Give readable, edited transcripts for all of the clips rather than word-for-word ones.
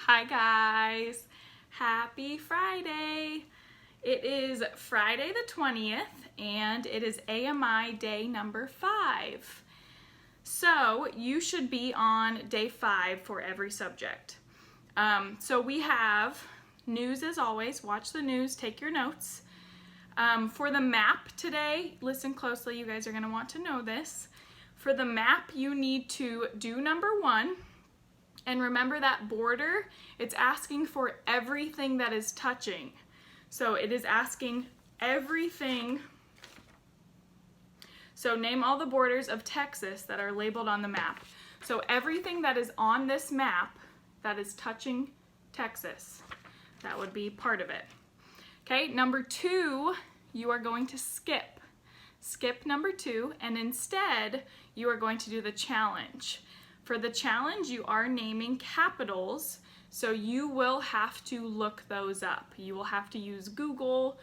Hi guys, happy Friday. It is Friday the 20th and it is AMI day number 5. So you should be on day 5 for every subject. So we have news as always, watch the news, take your notes. For the map today, listen closely, you guys are going to want to know this. For the map, you need to do number 1. And remember that border, it's asking for everything that is touching. So it is asking everything. So name all the borders of Texas that are labeled on the map. So everything that is on this map that is touching Texas, that would be part of it. Okay, number 2, you are going to skip. Skip number 2, and instead you are going to do the challenge. For the challenge, you are naming capitals, so you will have to look those up. You will have to use Google.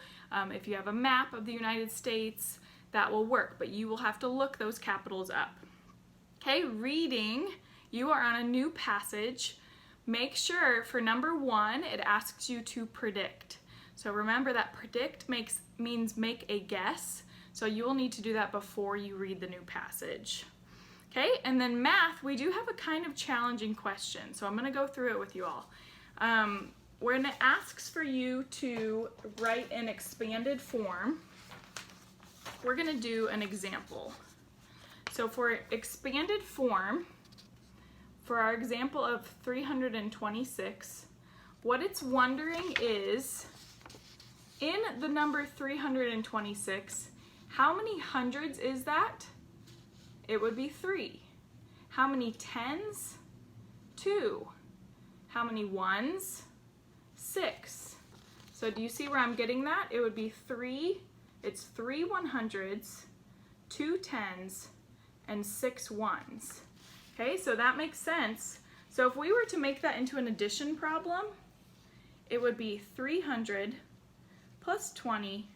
If you have a map of the United States, that will work, but you will have to look those capitals up. Okay, reading, you are on a new passage. Make sure for number 1, it asks you to predict. So remember that predict means make a guess, so you will need to do that before you read the new passage. Okay, and then math, we do have a kind of challenging question, so I'm going to go through it with you all. When it asks for you to write an expanded form, we're going to do an example. So for expanded form, for our example of 326, what it's wondering is, in the number 326, how many hundreds is that? It would be 3. How many tens? 2. How many ones? 6. So do you see where I'm getting that? It would be 3. It's 3 100s, 2 10s, and 6 1s. Okay, so that makes sense. So if we were to make that into an addition problem, it would be 300 plus 20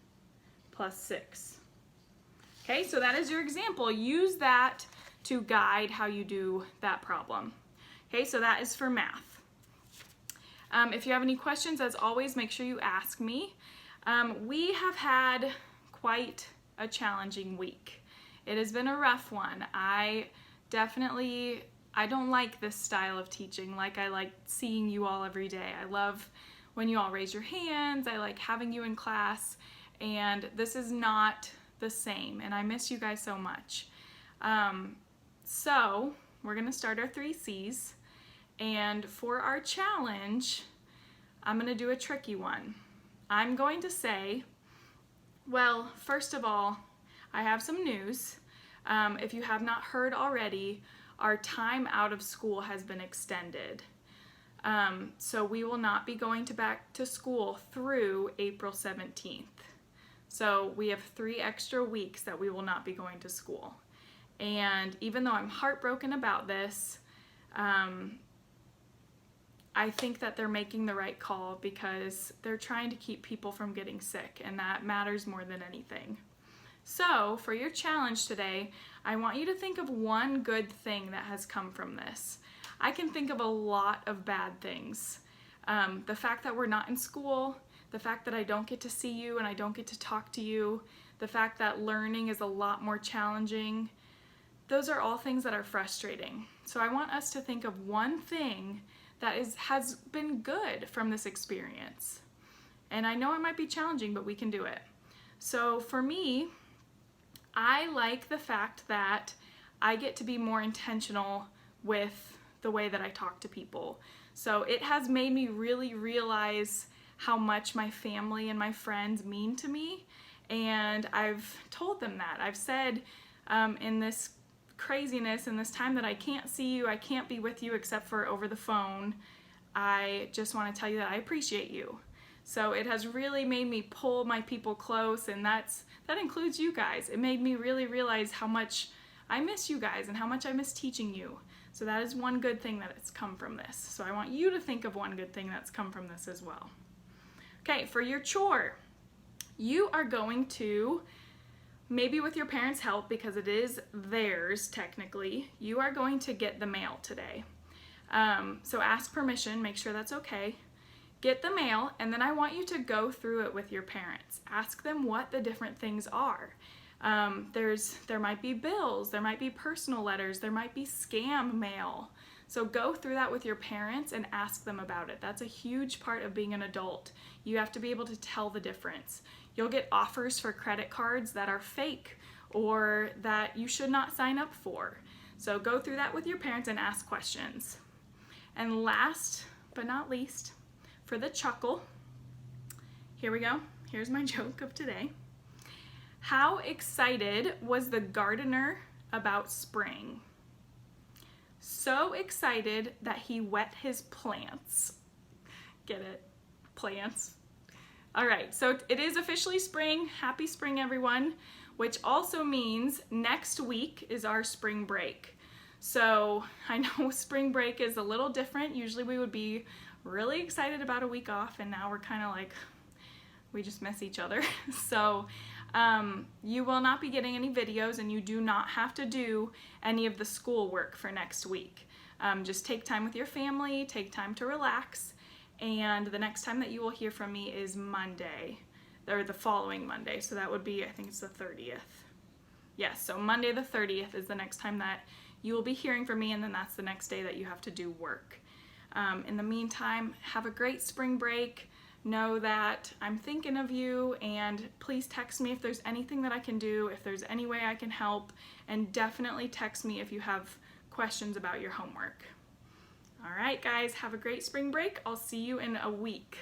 plus 6. Okay, so that is your example. Use that to guide how you do that problem. Okay, so that is for math. If you have any questions, as always, make sure you ask me. We have had quite a challenging week. It has been a rough one. I don't like this style of teaching like I like seeing you all every day. I love when you all raise your hands. I like having you in class, and this is not the same, and I miss you guys so much. So we're gonna start our 3 C's, and for our challenge, I'm gonna do a tricky one. I'm going to say, well, first of all, I have some news. If you have not heard already, our time out of school has been extended. So we will not be going back to school through April 17th. So we have 3 extra weeks that we will not be going to school. And even though I'm heartbroken about this, I think that they're making the right call because they're trying to keep people from getting sick, and that matters more than anything. So for your challenge today, I want you to think of one good thing that has come from this. I can think of a lot of bad things. The fact that we're not in school, the fact that I don't get to see you and I don't get to talk to you, the fact that learning is a lot more challenging, those are all things that are frustrating. So I want us to think of one thing that has been good from this experience. And I know it might be challenging, but we can do it. So for me, I like the fact that I get to be more intentional with the way that I talk to people. So it has made me really realize how much my family and my friends mean to me, and I've told them that. I've said in this craziness, in this time that I can't see you, I can't be with you except for over the phone, I just want to tell you that I appreciate you. So it has really made me pull my people close, and that includes you guys. It made me really realize how much I miss you guys and how much I miss teaching you. So that is one good thing that has come from this. So I want you to think of one good thing that's come from this as well. Okay, for your chore, you are going to, maybe with your parents' help because it is theirs technically, you are going to get the mail today. So ask permission, make sure that's okay. Get the mail, and then I want you to go through it with your parents. Ask them what the different things are. There might be bills, there might be personal letters, there might be scam mail. So go through that with your parents and ask them about it. That's a huge part of being an adult. You have to be able to tell the difference. You'll get offers for credit cards that are fake or that you should not sign up for. So go through that with your parents and ask questions. And last but not least, for the chuckle, here we go. Here's my joke of today. How excited was the gardener about spring? So excited that he wet his plants. Get it? Plants. All right, so it is officially spring. Happy spring, everyone, which also means next week is our spring break. So I know spring break is a little different. Usually we would be really excited about a week off, and now we're kind of like, we just miss each other. So you will not be getting any videos, and you do not have to do any of the school work for next week. Just take time with your family, take time to relax, and the next time that you will hear from me is Monday, or the following Monday. So that would be, I think it's the 30th. Yes, so Monday the 30th is the next time that you will be hearing from me, and then that's the next day that you have to do work. In the meantime, have a great spring break. Know that I'm thinking of you, and please text me if there's anything that I can do, if there's any way I can help, and definitely text me if you have questions about your homework. All right, guys, have a great spring break. I'll see you in a week.